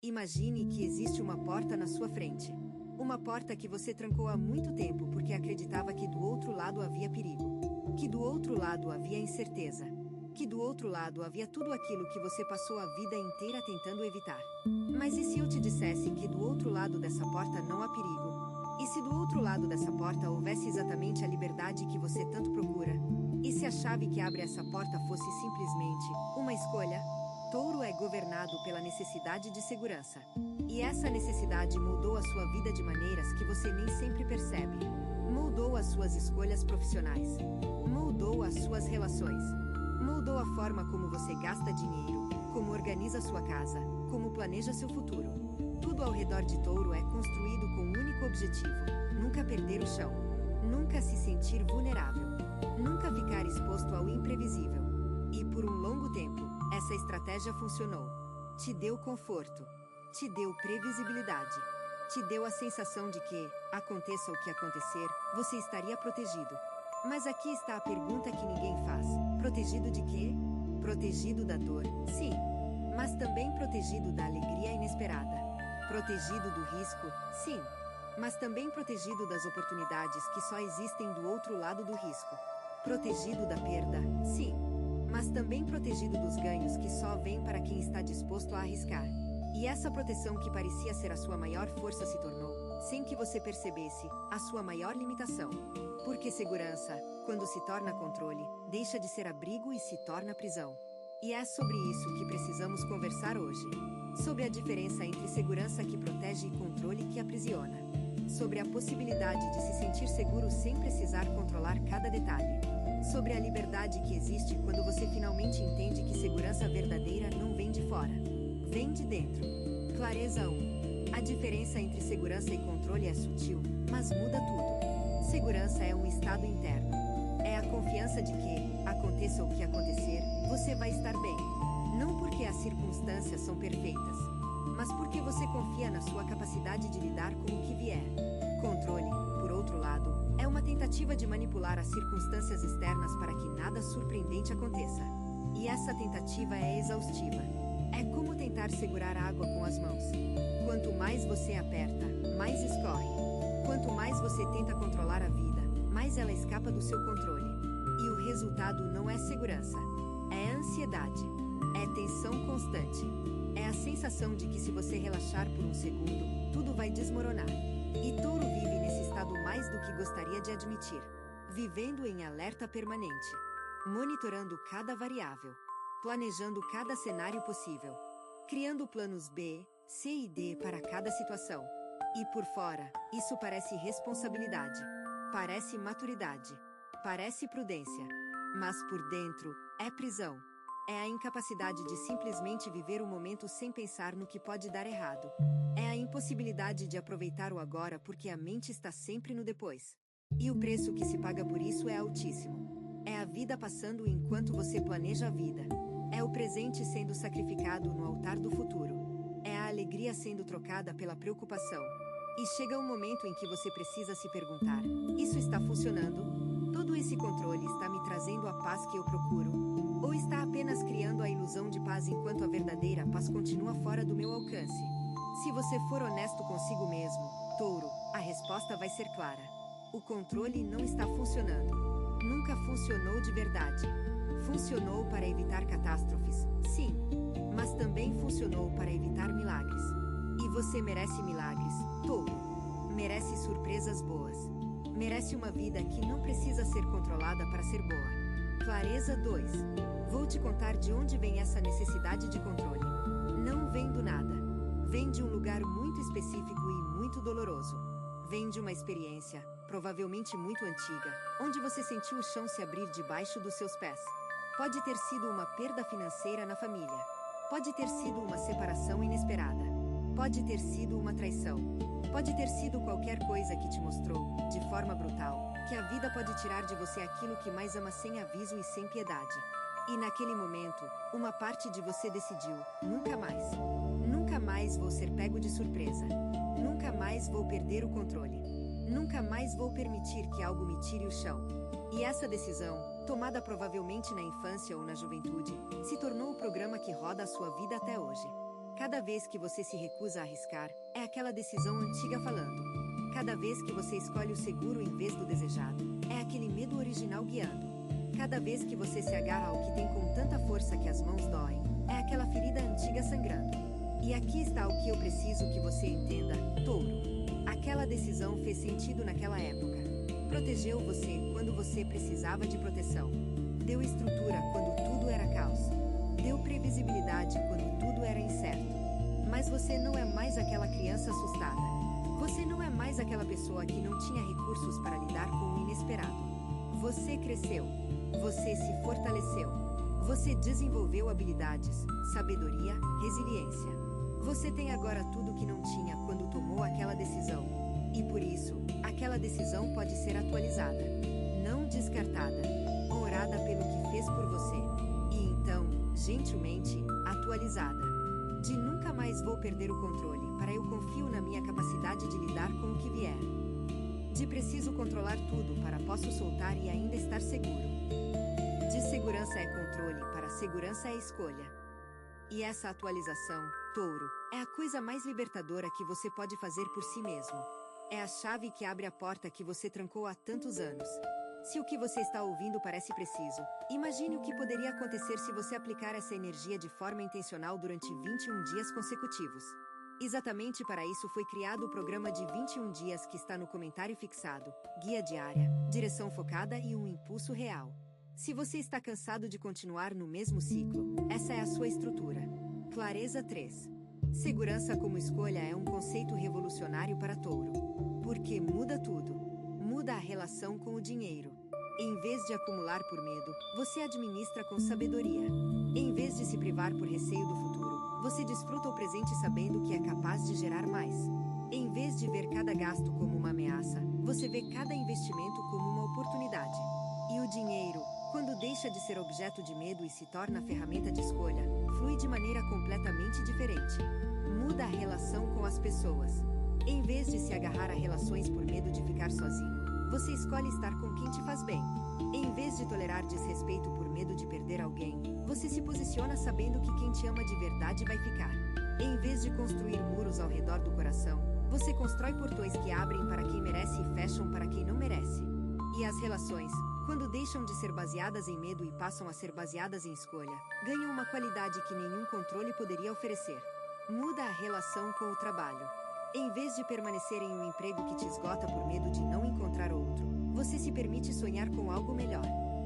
Imagine que existe uma porta na sua frente. Uma porta que você trancou há muito tempo porque acreditava que do outro lado havia perigo. Que do outro lado havia incerteza. Que do outro lado havia tudo aquilo que você passou a vida inteira tentando evitar. Mas e se eu te dissesse que do outro lado dessa porta não há perigo? E se do outro lado dessa porta houvesse exatamente a liberdade que você tanto procura? E se a chave que abre essa porta fosse simplesmente uma escolha? Touro é governado pela necessidade de segurança. E essa necessidade moldou a sua vida de maneiras que você nem sempre percebe. Moldou as suas escolhas profissionais. Moldou as suas relações. Moldou a forma como você gasta dinheiro, como organiza sua casa, como planeja seu futuro. Tudo ao redor de Touro é construído com um único objetivo: nunca perder o chão. Nunca se sentir vulnerável. Nunca ficar exposto ao imprevisível. E por um longo tempo, essa estratégia funcionou. Te deu conforto. Te deu previsibilidade. Te deu a sensação de que, aconteça o que acontecer, você estaria protegido. Mas aqui está a pergunta que ninguém faz. Protegido de quê? Protegido da dor, sim. Mas também protegido da alegria inesperada. Protegido do risco, sim. Mas também protegido das oportunidades que só existem do outro lado do risco. Protegido da perda, sim. Mas também protegido dos ganhos que só vêm para quem está disposto a arriscar. E essa proteção que parecia ser a sua maior força se tornou, sem que você percebesse, a sua maior limitação. Porque segurança, quando se torna controle, deixa de ser abrigo e se torna prisão. E é sobre isso que precisamos conversar hoje. Sobre a diferença entre segurança que protege e controle que aprisiona. Sobre a possibilidade de se sentir seguro sem precisar controlar cada detalhe. Sobre a liberdade que existe quando você finalmente entende que segurança verdadeira não vem de fora. Vem de dentro. Clareza 1. A diferença entre segurança e controle é sutil, mas muda tudo. Segurança é um estado interno. É a confiança de que, aconteça o que acontecer, você vai estar bem. Não porque as circunstâncias são perfeitas, mas porque você confia na sua capacidade de lidar com o que vier. Controle, por outro lado, é uma tentativa de manipular as circunstâncias externas para que nada surpreendente aconteça. E essa tentativa é exaustiva. É como tentar segurar a água com as mãos. Quanto mais você aperta, mais escorre. Quanto mais você tenta controlar a vida, mais ela escapa do seu controle. E o resultado não é segurança. É ansiedade. É tensão constante. É a sensação de que se você relaxar por um segundo, tudo vai desmoronar. E Touro vive nesse estado mais do que gostaria de admitir. Vivendo em alerta permanente. Monitorando cada variável. Planejando cada cenário possível. Criando planos B, C e D para cada situação. E por fora, isso parece responsabilidade. Parece maturidade. Parece prudência. Mas por dentro, é prisão. É a incapacidade de simplesmente viver o momento sem pensar no que pode dar errado. É a impossibilidade de aproveitar o agora porque a mente está sempre no depois. E o preço que se paga por isso é altíssimo. É a vida passando enquanto você planeja a vida. É o presente sendo sacrificado no altar do futuro. É a alegria sendo trocada pela preocupação. E chega um momento em que você precisa se perguntar: isso está funcionando? Todo esse controle está me trazendo a paz que eu procuro? Ou está apenas criando a ilusão de paz enquanto a verdadeira paz continua fora do meu alcance? Se você for honesto consigo mesmo, Touro, a resposta vai ser clara. O controle não está funcionando. Nunca funcionou de verdade. Funcionou para evitar catástrofes, sim. Mas também funcionou para evitar milagres. E você merece milagres, Touro. Merece surpresas boas. Merece uma vida que não precisa ser controlada para ser boa. Clareza 2. Vou te contar de onde vem essa necessidade de controle. Não vem do nada. Vem de um lugar muito específico e muito doloroso. Vem de uma experiência, provavelmente muito antiga, onde você sentiu o chão se abrir debaixo dos seus pés. Pode ter sido uma perda financeira na família. Pode ter sido uma separação inesperada. Pode ter sido uma traição. Pode ter sido qualquer coisa que te mostrou, de forma brutal, que a vida pode tirar de você aquilo que mais ama sem aviso e sem piedade. E naquele momento, uma parte de você decidiu: nunca mais. Nunca mais vou ser pego de surpresa. Nunca mais vou perder o controle. Nunca mais vou permitir que algo me tire o chão. E essa decisão, tomada provavelmente na infância ou na juventude, se tornou o programa que roda a sua vida até hoje. Cada vez que você se recusa a arriscar, é aquela decisão antiga falando. Cada vez que você escolhe o seguro em vez do desejado, é aquele medo original guiando. Cada vez que você se agarra ao que tem com tanta força que as mãos doem, é aquela ferida antiga sangrando. E aqui está o que eu preciso que você entenda, Touro. Aquela decisão fez sentido naquela época. Protegeu você quando você precisava de proteção. Deu estrutura quando tudo era caos. Deu previsibilidade quando tudo era incerto. Mas você não é mais aquela criança assustada. Você não é mais aquela pessoa que não tinha recursos para lidar com o inesperado. Você cresceu. Você se fortaleceu. Você desenvolveu habilidades, sabedoria, resiliência. Você tem agora tudo que não tinha quando tomou aquela decisão. E por isso, aquela decisão pode ser atualizada, não descartada, honrada pelo que fez por você. E então, gentilmente, atualizada. De nunca mais vou perder o controle, para eu confio na minha capacidade de lidar com o que vier. De preciso controlar tudo para posso soltar e ainda estar seguro. De segurança é controle, para segurança é escolha. E essa atualização, Touro, é a coisa mais libertadora que você pode fazer por si mesmo. É a chave que abre a porta que você trancou há tantos anos. Se o que você está ouvindo parece preciso, imagine o que poderia acontecer se você aplicar essa energia de forma intencional durante 21 dias consecutivos. Exatamente para isso foi criado o programa de 21 dias que está no comentário fixado, guia diária, direção focada e um impulso real. Se você está cansado de continuar no mesmo ciclo, essa é a sua estrutura. Clareza 3. Segurança como escolha é um conceito revolucionário para Touro. Porque muda tudo. Muda a relação com o dinheiro. Em vez de acumular por medo, você administra com sabedoria. Em vez de se privar por receio do futuro, você desfruta o presente sabendo que é capaz de gerar mais. Em vez de ver cada gasto como uma ameaça, você vê cada investimento como uma oportunidade. E o dinheiro, quando deixa de ser objeto de medo e se torna ferramenta de escolha, flui de maneira completamente diferente. Muda a relação com as pessoas. Em vez de se agarrar a relações por medo de ficar sozinho, você escolhe estar com quem te faz bem. Em vez de tolerar desrespeito por medo de perder alguém, você se posiciona sabendo que quem te ama de verdade vai ficar. Em vez de construir muros ao redor do coração, você constrói portões que abrem para quem merece e fecham para quem não merece. E as relações, quando deixam de ser baseadas em medo e passam a ser baseadas em escolha, ganham uma qualidade que nenhum controle poderia oferecer. Muda a relação com o trabalho. Em vez de permanecer em um emprego que te esgota por medo de não encontrar outro, você se permite sonhar com algo melhor.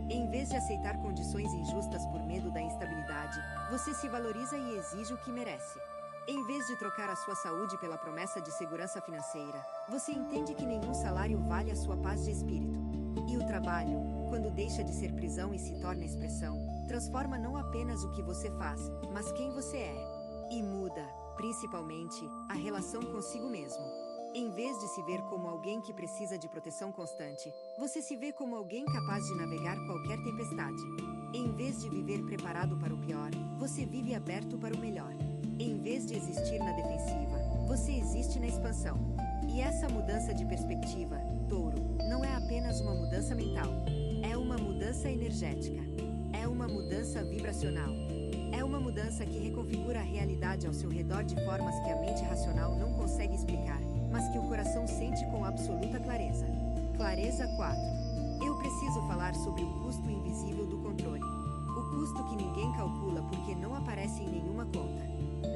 Em vez de aceitar condições injustas por medo da instabilidade, você se valoriza e exige o que merece. Em vez de trocar a sua saúde pela promessa de segurança financeira, você entende que nenhum salário vale a sua paz de espírito. E o trabalho, quando deixa de ser prisão e se torna expressão, transforma não apenas o que você faz, mas quem você é. E muda, principalmente, a relação consigo mesmo. Em vez de se ver como alguém que precisa de proteção constante, você se vê como alguém capaz de navegar qualquer tempestade. Em vez de viver preparado para o pior, você vive aberto para o melhor. Em vez de existir na defensiva, você existe na expansão. E essa mudança de perspectiva, Touro, não é apenas uma mudança mental. É uma mudança energética. É uma mudança vibracional. É uma mudança que reconfigura a realidade ao seu redor de formas que a mente racional não consegue explicar, mas que o coração sente com absoluta clareza. Clareza 4. Eu preciso falar sobre o custo invisível do controle. O custo que ninguém calcula porque não aparece em nenhuma conta.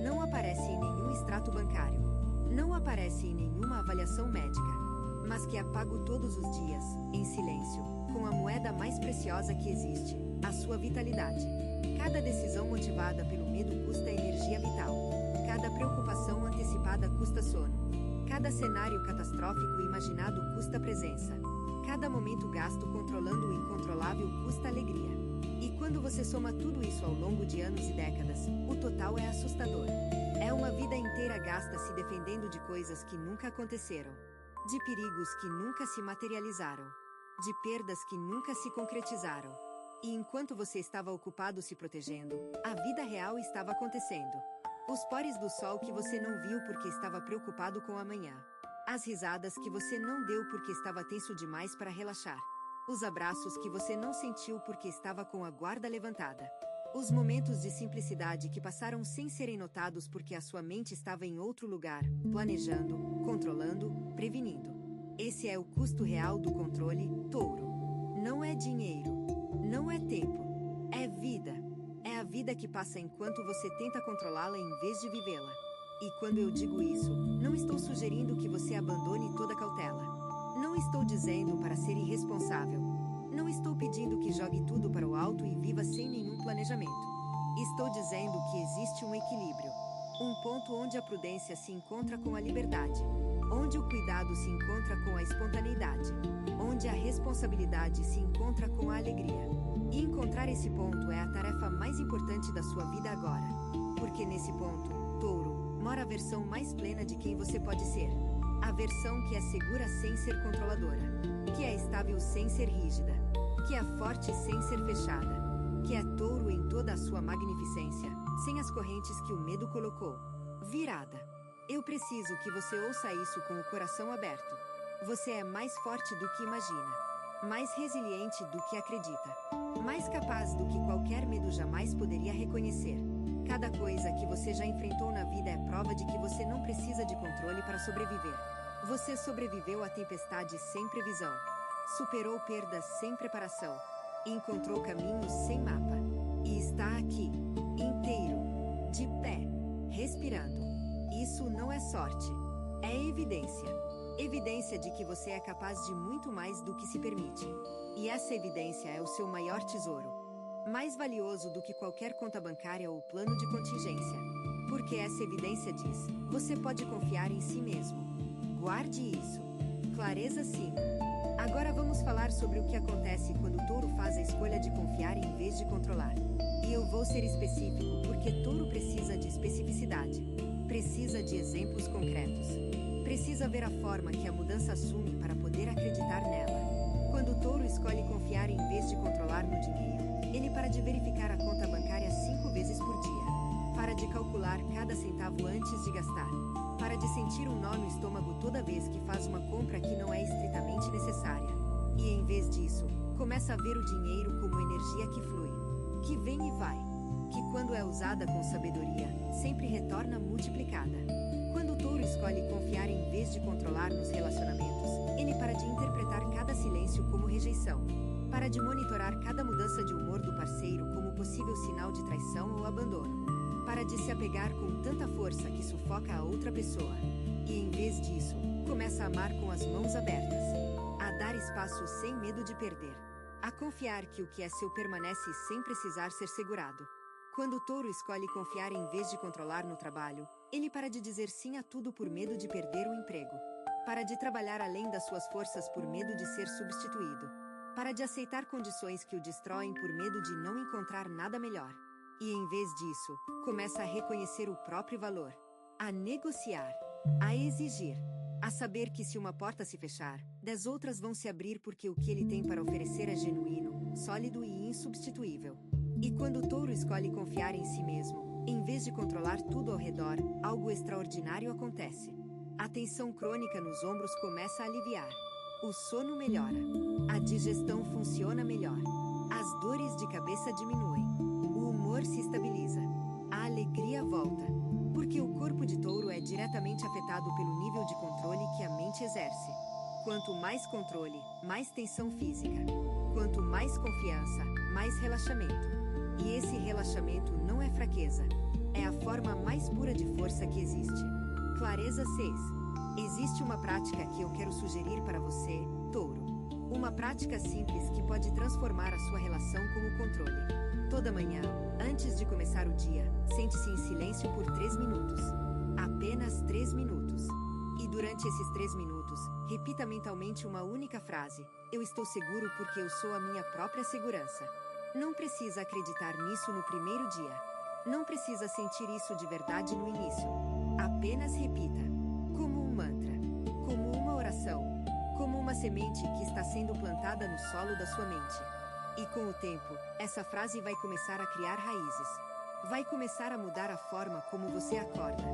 Não aparece em nenhum extrato bancário. Não aparece em nenhuma avaliação médica. Mas que é pago todos os dias, em silêncio, com a moeda mais preciosa que existe, a sua vitalidade. Cada decisão motivada pelo medo custa energia vital. Cada preocupação antecipada custa sono. Cada cenário catastrófico imaginado custa presença. Cada momento gasto controlando o incontrolável custa alegria. E quando você soma tudo isso ao longo de anos e décadas, o total é assustador. É uma vida inteira gasta se defendendo de coisas que nunca aconteceram. De perigos que nunca se materializaram. De perdas que nunca se concretizaram. E enquanto você estava ocupado se protegendo, a vida real estava acontecendo. Os pores do sol que você não viu porque estava preocupado com amanhã. As risadas que você não deu porque estava tenso demais para relaxar. Os abraços que você não sentiu porque estava com a guarda levantada. Os momentos de simplicidade que passaram sem serem notados porque a sua mente estava em outro lugar, planejando, controlando, prevenindo. Esse é o custo real do controle, Touro. Não é dinheiro. Não é tempo. É vida. É a vida que passa enquanto você tenta controlá-la em vez de vivê-la. E quando eu digo isso, não estou sugerindo que você abandone toda cautela. Não estou dizendo para ser irresponsável. Não estou pedindo que jogue tudo para o alto e viva sem nenhum planejamento. Estou dizendo que existe um equilíbrio. Um ponto onde a prudência se encontra com a liberdade. Onde o cuidado se encontra com a espontaneidade. Onde a responsabilidade se encontra com a alegria. E encontrar esse ponto é a tarefa mais importante da sua vida agora. Porque nesse ponto, Touro, mora a versão mais plena de quem você pode ser. A versão que é segura sem ser controladora. Que é estável sem ser rígida. Que é forte sem ser fechada. Que é Touro em toda a sua magnificência, sem as correntes que o medo colocou. Virada. Eu preciso que você ouça isso com o coração aberto. Você é mais forte do que imagina. Mais resiliente do que acredita. Mais capaz do que qualquer medo jamais poderia reconhecer. Cada coisa que você já enfrentou na vida é prova de que você não precisa de controle para sobreviver. Você sobreviveu à tempestade sem previsão. Superou perdas sem preparação. Encontrou caminhos sem mapa. E está aqui, inteiro, de pé, respirando. Isso não é sorte. É evidência. Evidência de que você é capaz de muito mais do que se permite. E essa evidência é o seu maior tesouro. Mais valioso do que qualquer conta bancária ou plano de contingência. Porque essa evidência diz, você pode confiar em si mesmo. Guarde isso. Clareza 5. Agora vamos falar sobre o que acontece quando o Touro faz a escolha de confiar em vez de controlar. E eu vou ser específico porque Touro precisa de especificidade. Precisa de exemplos concretos. Precisa ver a forma que a mudança assume para poder acreditar nela. Quando o Touro escolhe confiar em vez de controlar no dinheiro, ele para de verificar a conta bancária 5 vezes por dia. Para de calcular cada centavo antes de gastar. Para de sentir um nó no estômago toda vez que faz uma compra que não é estritamente necessária. E em vez disso, começa a ver o dinheiro como energia que flui, que vem e vai, que quando é usada com sabedoria, sempre retorna multiplicada. Quando o Touro escolhe confiar em vez de controlar nos relacionamentos, ele para de interpretar cada silêncio como rejeição. Para de monitorar cada mudança de humor do parceiro como possível sinal de traição ou abandono. Para de se apegar com tanta força que sufoca a outra pessoa. E em vez disso, começa a amar com as mãos abertas. A dar espaço sem medo de perder. A confiar que o que é seu permanece sem precisar ser segurado. Quando o Touro escolhe confiar em vez de controlar no trabalho, ele para de dizer sim a tudo por medo de perder o emprego. Para de trabalhar além das suas forças por medo de ser substituído. Para de aceitar condições que o destroem por medo de não encontrar nada melhor. E em vez disso, começa a reconhecer o próprio valor. A negociar. A exigir. A saber que se uma porta se fechar, 10 outras vão se abrir porque o que ele tem para oferecer é genuíno, sólido e insubstituível. E quando o Touro escolhe confiar em si mesmo, em vez de controlar tudo ao redor, algo extraordinário acontece. A tensão crônica nos ombros começa a aliviar. O sono melhora. A digestão funciona melhor. As dores de cabeça diminuem. O humor se estabiliza. A alegria volta. Porque o corpo de Touro é diretamente afetado pelo nível de controle que a mente exerce. Quanto mais controle, mais tensão física. Quanto mais confiança, mais relaxamento. E esse relaxamento não é fraqueza. É a forma mais pura de força que existe. Clareza 6. Existe uma prática que eu quero sugerir para você, Touro. Uma prática simples que pode transformar a sua relação com o controle. Toda manhã, antes de começar o dia, sente-se em silêncio por 3 minutos. Apenas 3 minutos. E durante esses 3 minutos, repita mentalmente uma única frase: eu estou seguro porque eu sou a minha própria segurança. Não precisa acreditar nisso no primeiro dia. Não precisa sentir isso de verdade no início. Apenas repita. Como um mantra. Como uma oração. Como uma semente que está sendo plantada no solo da sua mente. E com o tempo, essa frase vai começar a criar raízes. Vai começar a mudar a forma como você acorda.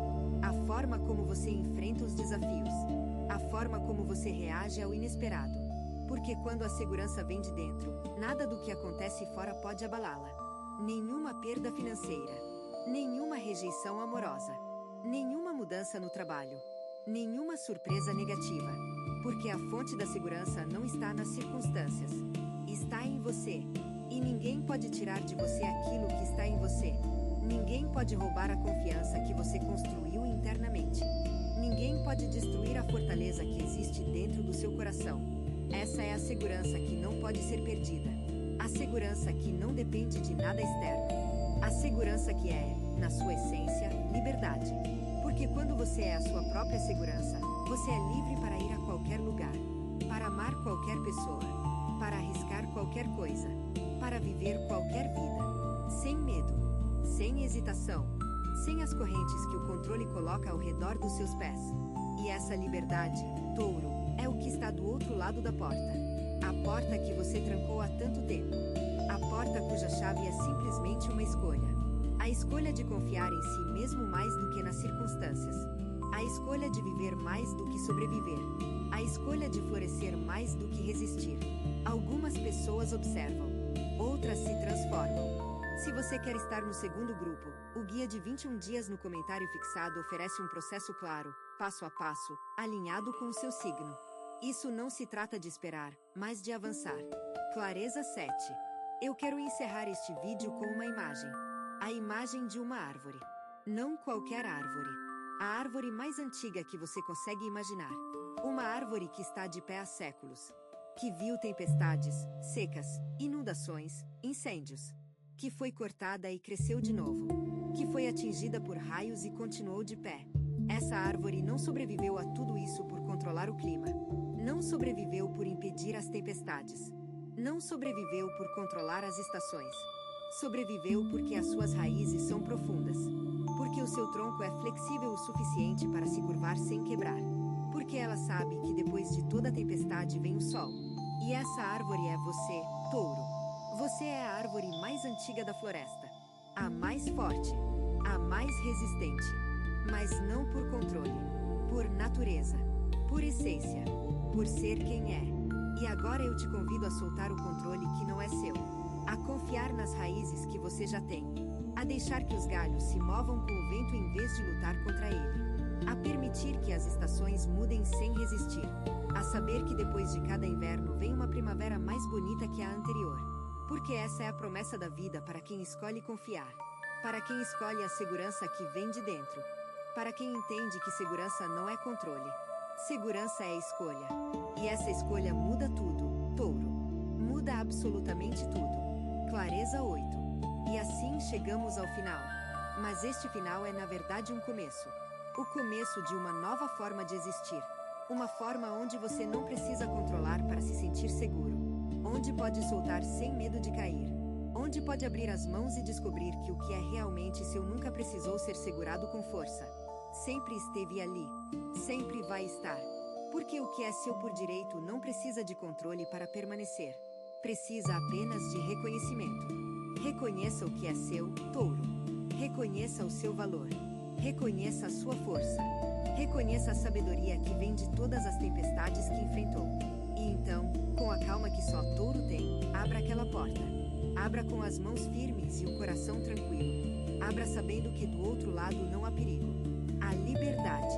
A forma como você enfrenta os desafios. A forma como você reage ao inesperado. Porque quando a segurança vem de dentro, nada do que acontece fora pode abalá-la. nenhuma perda financeira, nenhuma rejeição amorosa, nenhuma mudança no trabalho, nenhuma surpresa negativa. Porque a fonte da segurança não está nas circunstâncias, está em você. E ninguém pode tirar de você aquilo que está em você. Ninguém pode roubar a confiança que você construiu internamente. Ninguém pode destruir a fortaleza que existe dentro do seu coração. Essa é a segurança que não pode ser perdida. A segurança que não depende de nada externo. A segurança que é, na sua essência, liberdade. Porque quando você é a sua própria segurança, você é livre para ir a qualquer lugar, para amar qualquer pessoa, para arriscar qualquer coisa, para viver qualquer vida, sem medo, sem hesitação, sem as correntes que o controle coloca ao redor dos seus pés. E essa liberdade, touro, é o que está do outro lado da porta. A porta que você trancou há tanto tempo. A porta cuja chave é simplesmente uma escolha. A escolha de confiar em si mesmo mais do que nas circunstâncias. A escolha de viver mais do que sobreviver. A escolha de florescer mais do que resistir. Algumas pessoas observam, outras se transformam. Se você quer estar no segundo grupo, o guia de 21 dias no comentário fixado oferece um processo claro, passo a passo, alinhado com o seu signo. Isso não se trata de esperar, mas de avançar. Clareza 7. Eu quero encerrar este vídeo com uma imagem. A imagem de uma árvore. Não qualquer árvore. A árvore mais antiga que você consegue imaginar. Uma árvore que está de pé há séculos. Que viu tempestades, secas, inundações, incêndios. Que foi cortada e cresceu de novo. Que foi atingida por raios e continuou de pé. Essa árvore não sobreviveu a tudo isso por controlar o clima. Não sobreviveu por impedir as tempestades. Não sobreviveu por controlar as estações. Sobreviveu porque as suas raízes são profundas. Porque o seu tronco é flexível o suficiente para se curvar sem quebrar. Porque ela sabe que depois de toda tempestade vem o sol. E essa árvore é você, touro. Você é a árvore mais antiga da floresta. A mais forte. A mais resistente. Mas não por controle. Por natureza. Por essência. Por ser quem é. E agora eu te convido a soltar o controle que não é seu. A confiar nas raízes que você já tem. A deixar que os galhos se movam com o vento em vez de lutar contra ele. A permitir que as estações mudem sem resistir. A saber que depois de cada inverno vem uma primavera mais bonita que a anterior. Porque essa é a promessa da vida para quem escolhe confiar. Para quem escolhe a segurança que vem de dentro. Para quem entende que segurança não é controle. Segurança é escolha. E essa escolha muda tudo, touro. Muda absolutamente tudo. Clareza 8. E assim chegamos ao final. Mas este final é na verdade um começo. O começo de uma nova forma de existir. Uma forma onde você não precisa controlar para se sentir seguro. Onde pode soltar sem medo de cair. Onde pode abrir as mãos e descobrir que o que é realmente seu nunca precisou ser segurado com força. Sempre esteve ali. Sempre vai estar. Porque o que é seu por direito não precisa de controle para permanecer. Precisa apenas de reconhecimento. Reconheça o que é seu, touro. Reconheça o seu valor. Reconheça a sua força. Reconheça a sabedoria que vem de todas as tempestades que enfrentou. E então, com a calma que só touro tem, abra aquela porta. Abra com as mãos firmes e o coração tranquilo. Abra sabendo que do outro lado não há perigo. Há liberdade.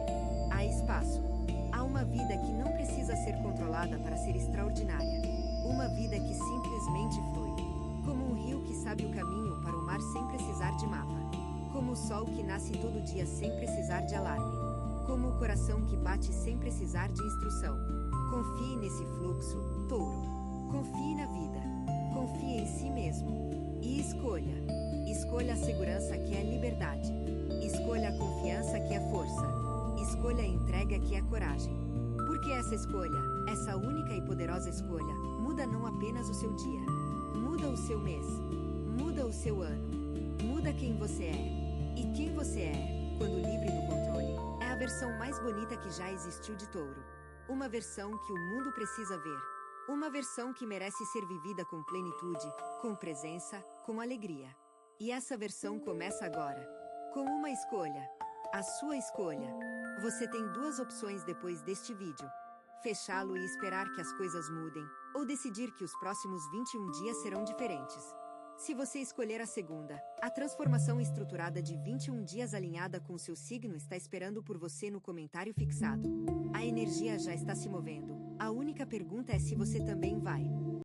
Há espaço. Há uma vida que não precisa ser controlada para ser extraordinária. Uma vida que simplesmente flui. Como um rio que sabe o caminho para o mar sem precisar de mapa. Como o sol que nasce todo dia sem precisar de alarme. Como o coração que bate sem precisar de instrução. Confie nesse fluxo, touro. Confie na vida. Confie em si mesmo. E escolha. Escolha a segurança que é liberdade. Escolha a confiança que é força. Escolha a entrega que é coragem. Porque essa escolha, essa única e poderosa escolha, muda não apenas o seu dia. Muda o seu mês. Muda o seu ano. Muda quem você é. E quem você é, quando livre do controle, é a versão mais bonita que já existiu de touro. Uma versão que o mundo precisa ver. Uma versão que merece ser vivida com plenitude, com presença, com alegria. E essa versão começa agora. Com uma escolha. A sua escolha. Você tem duas opções depois deste vídeo. Fechá-lo e esperar que as coisas mudem, ou decidir que os próximos 21 dias serão diferentes. Se você escolher a segunda, a transformação estruturada de 21 dias alinhada com seu signo está esperando por você no comentário fixado. A energia já está se movendo. A única pergunta é se você também vai.